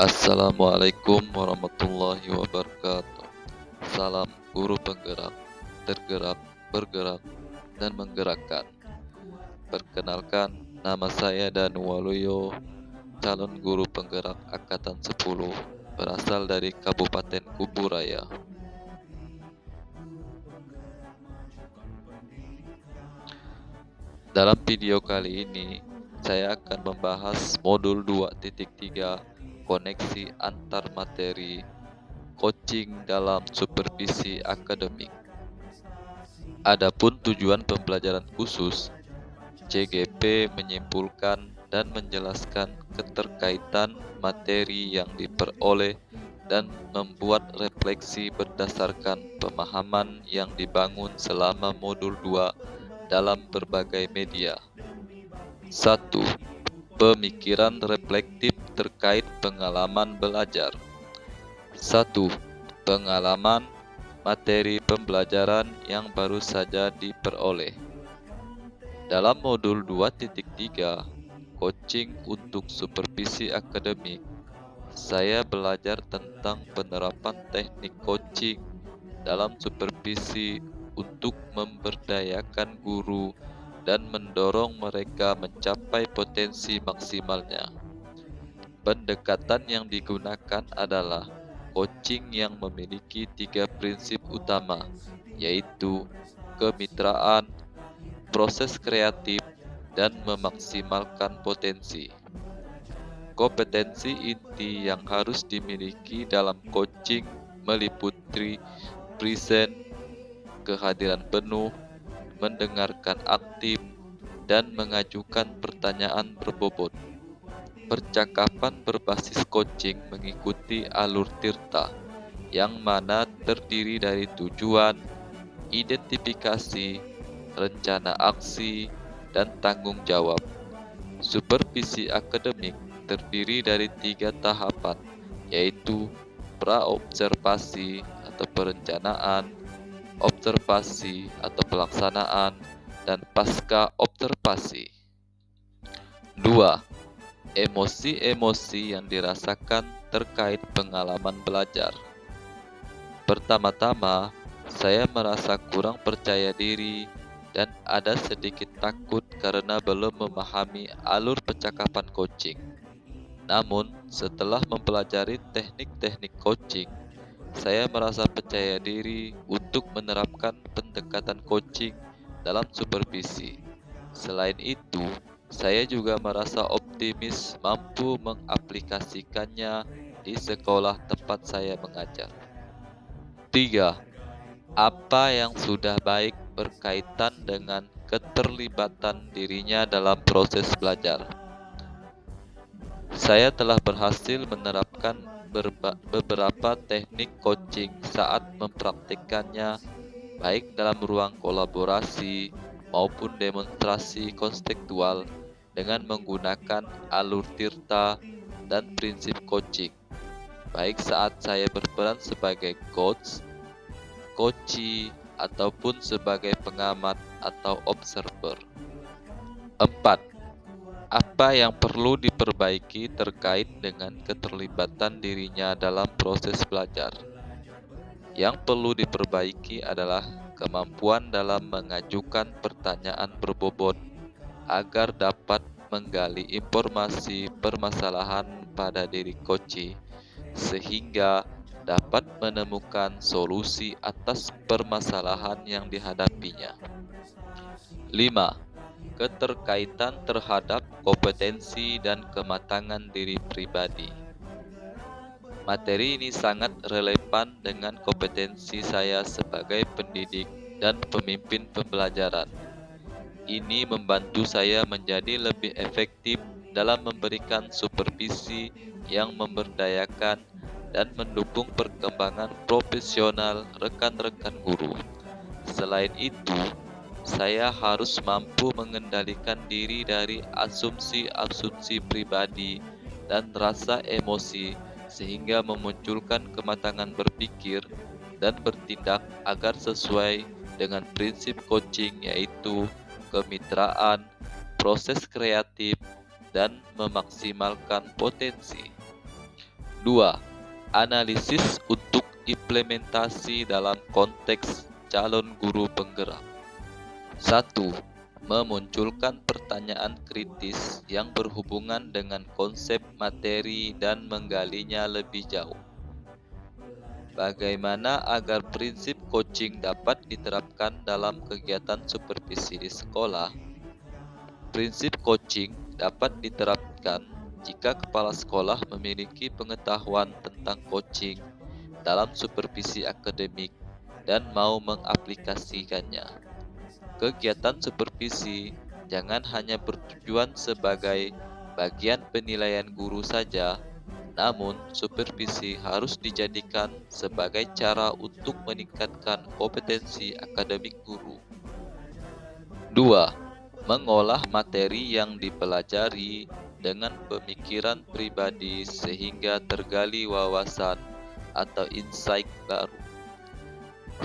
Assalamualaikum warahmatullahi wabarakatuh. Salam guru penggerak, tergerak, bergerak, dan menggerakkan. Perkenalkan, nama saya Danu Waluyo, calon guru penggerak Angkatan 10, berasal dari Kabupaten Kuburaya. Dalam video kali ini, saya akan membahas modul 2.3 koneksi antar materi coaching dalam supervisi akademik. Adapun tujuan pembelajaran khusus, CGP menyimpulkan dan menjelaskan keterkaitan materi yang diperoleh dan membuat refleksi berdasarkan pemahaman yang dibangun selama modul 2 dalam berbagai media. 1. Pemikiran reflektif terkait pengalaman belajar. 1. Pengalaman materi pembelajaran yang baru saja diperoleh. Dalam modul 2.3 coaching untuk supervisi akademik, saya belajar tentang penerapan teknik coaching dalam supervisi untuk memberdayakan guru dan mendorong mereka mencapai potensi maksimalnya. Pendekatan yang digunakan adalah coaching yang memiliki 3 prinsip utama, yaitu kemitraan, proses kreatif, dan memaksimalkan potensi. Kompetensi inti yang harus dimiliki dalam coaching meliputi present, kehadiran penuh, mendengarkan aktif, dan mengajukan pertanyaan berbobot. Percakapan berbasis coaching mengikuti alur Tirta, yang mana terdiri dari tujuan, identifikasi, rencana aksi, dan tanggung jawab. Supervisi akademik terdiri dari 3 tahapan, yaitu pra-observasi atau perencanaan, observasi atau pelaksanaan, dan pasca observasi. 2. Emosi-emosi yang dirasakan terkait pengalaman belajar. Pertama-tama, saya merasa kurang percaya diri dan ada sedikit takut karena belum memahami alur percakapan coaching. Namun, setelah mempelajari teknik-teknik coaching, saya merasa percaya diri untuk menerapkan pendekatan coaching dalam supervisi. Selain itu, saya juga merasa optimis mampu mengaplikasikannya di sekolah tempat saya mengajar. 3. Apa yang sudah baik berkaitan dengan keterlibatan dirinya dalam proses belajar. Saya telah berhasil menerapkan beberapa teknik coaching saat mempraktikkannya, baik dalam ruang kolaborasi maupun demonstrasi konseptual dengan menggunakan alur Tirta dan prinsip coaching, baik saat saya berperan sebagai coach, coachee, ataupun sebagai pengamat atau observer. 4. Apa yang perlu diperbaiki terkait dengan keterlibatan dirinya dalam proses belajar? Yang perlu diperbaiki adalah kemampuan dalam mengajukan pertanyaan berbobot agar dapat menggali informasi permasalahan pada diri coachee sehingga dapat menemukan solusi atas permasalahan yang dihadapinya. 5. Keterkaitan terhadap kompetensi dan kematangan diri pribadi. Materi ini sangat relevan dengan kompetensi saya sebagai pendidik dan pemimpin pembelajaran. Ini membantu saya menjadi lebih efektif dalam memberikan supervisi yang memberdayakan dan mendukung perkembangan profesional rekan-rekan guru. Selain itu, saya harus mampu mengendalikan diri dari asumsi-asumsi pribadi dan rasa emosi sehingga memunculkan kematangan berpikir dan bertindak agar sesuai dengan prinsip coaching, yaitu kemitraan, proses kreatif, dan memaksimalkan potensi. 2. Analisis untuk implementasi dalam konteks calon guru penggerak. 1. Memunculkan pertanyaan kritis yang berhubungan dengan konsep materi dan menggalinya lebih jauh. Bagaimana agar prinsip coaching dapat diterapkan dalam kegiatan supervisi di sekolah? Prinsip coaching dapat diterapkan jika kepala sekolah memiliki pengetahuan tentang coaching dalam supervisi akademik dan mau mengaplikasikannya. Kegiatan supervisi jangan hanya bertujuan sebagai bagian penilaian guru saja, namun supervisi harus dijadikan sebagai cara untuk meningkatkan kompetensi akademik guru. 2. Mengolah materi yang dipelajari dengan pemikiran pribadi sehingga tergali wawasan atau insight baru.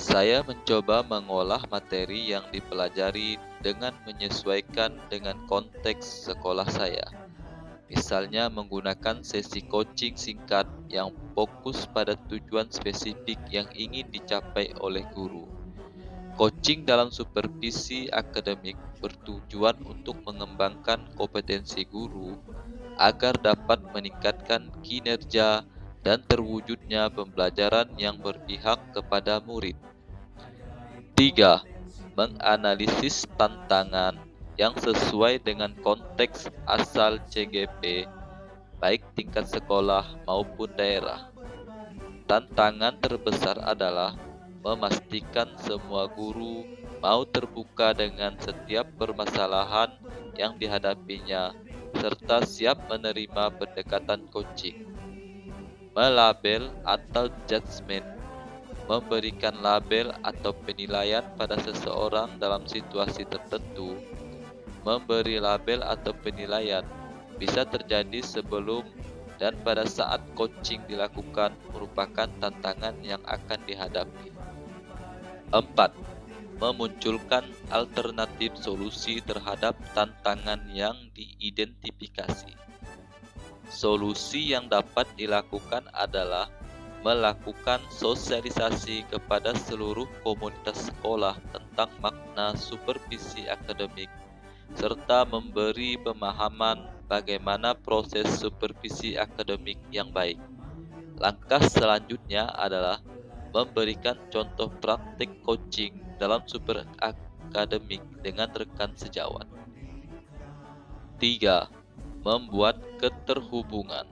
Saya mencoba mengolah materi yang dipelajari dengan menyesuaikan dengan konteks sekolah saya. Misalnya menggunakan sesi coaching singkat yang fokus pada tujuan spesifik yang ingin dicapai oleh guru. Coaching dalam supervisi akademik bertujuan untuk mengembangkan kompetensi guru agar dapat meningkatkan kinerja dan terwujudnya pembelajaran yang berpihak kepada murid. 3. Menganalisis tantangan yang sesuai dengan konteks asal CGP, baik tingkat sekolah maupun daerah. Tantangan terbesar adalah memastikan semua guru mau terbuka dengan setiap permasalahan yang dihadapinya, serta siap menerima pendekatan coaching. Melabel atau judgement, memberikan label atau penilaian pada seseorang dalam situasi tertentu. Memberi label atau penilaian bisa terjadi sebelum dan pada saat coaching dilakukan merupakan tantangan yang akan dihadapi. 4. Memunculkan alternatif solusi terhadap tantangan yang diidentifikasi. Solusi yang dapat dilakukan adalah melakukan sosialisasi kepada seluruh komunitas sekolah tentang makna supervisi akademik, serta memberi pemahaman bagaimana proses supervisi akademik yang baik. Langkah selanjutnya adalah memberikan contoh praktik coaching dalam super akademik dengan rekan sejawat. 3. Membuat keterhubungan.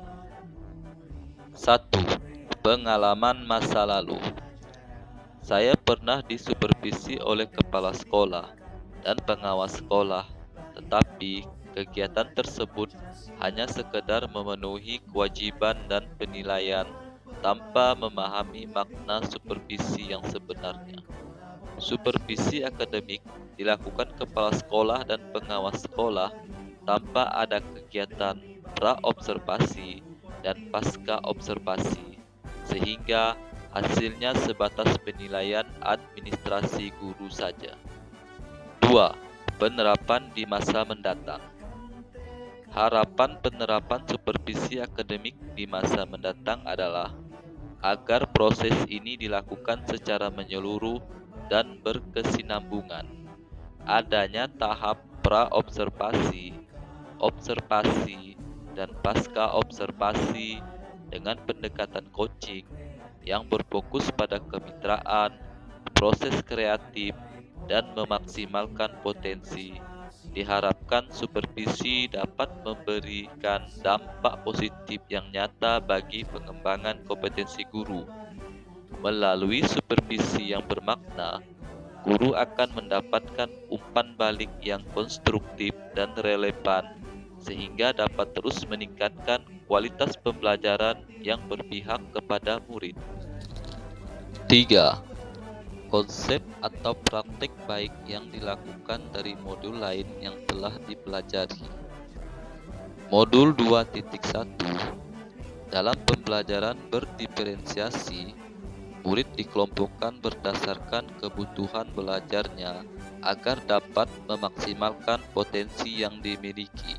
1. Pengalaman masa lalu. Saya pernah disupervisi oleh kepala sekolah dan pengawas sekolah, tetapi kegiatan tersebut hanya sekedar memenuhi kewajiban dan penilaian tanpa memahami makna supervisi yang sebenarnya. Supervisi akademik dilakukan kepala sekolah dan pengawas sekolah tanpa ada kegiatan pra-observasi dan pasca-observasi, sehingga hasilnya sebatas penilaian administrasi guru saja. 2. Penerapan di masa mendatang. Harapan penerapan supervisi akademik di masa mendatang adalah agar proses ini dilakukan secara menyeluruh dan berkesinambungan. Adanya tahap pra-observasi, observasi, dan pasca-observasi dengan pendekatan coaching yang berfokus pada kemitraan, proses kreatif, dan memaksimalkan potensi. Diharapkan supervisi dapat memberikan dampak positif yang nyata bagi pengembangan kompetensi guru. Melalui supervisi yang bermakna, guru akan mendapatkan umpan balik yang konstruktif dan relevan, sehingga dapat terus meningkatkan kualitas pembelajaran yang berpihak kepada murid. 3. Konsep atau praktik baik yang dilakukan dari modul lain yang telah dipelajari. Modul 2.1. Dalam pembelajaran berdiferensiasi, murid dikelompokkan berdasarkan kebutuhan belajarnya agar dapat memaksimalkan potensi yang dimiliki.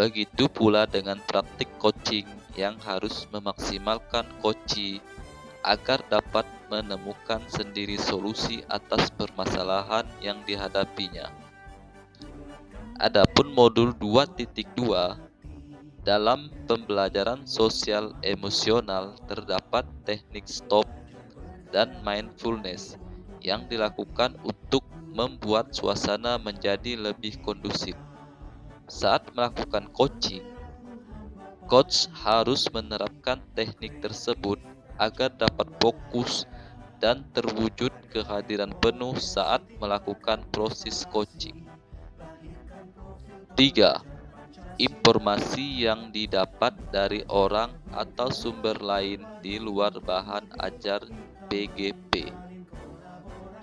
Begitu pula dengan praktik coaching yang harus memaksimalkan koci agar dapat menemukan sendiri solusi atas permasalahan yang dihadapinya. Adapun modul 2.2, dalam pembelajaran sosial emosional terdapat teknik stop dan mindfulness yang dilakukan untuk membuat suasana menjadi lebih kondusif. Saat melakukan coaching, coach harus menerapkan teknik tersebut agar dapat fokus dan terwujud kehadiran penuh saat melakukan proses coaching. 3. Informasi yang didapat dari orang atau sumber lain di luar bahan ajar PGP.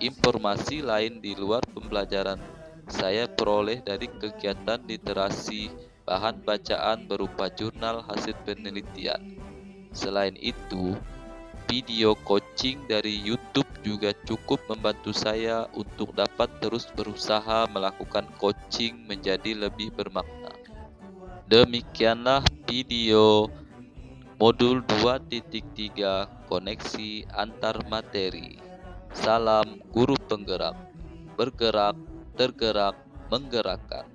Informasi lain di luar pembelajaran saya peroleh dari kegiatan literasi, bahan bacaan berupa jurnal hasil penelitian. Selain itu, video coaching dari YouTube juga cukup membantu saya untuk dapat terus berusaha melakukan coaching menjadi lebih bermakna. Demikianlah video modul 2.3 koneksi antar materi. Salam guru penggerak, bergerak, tergerak, menggerakkan.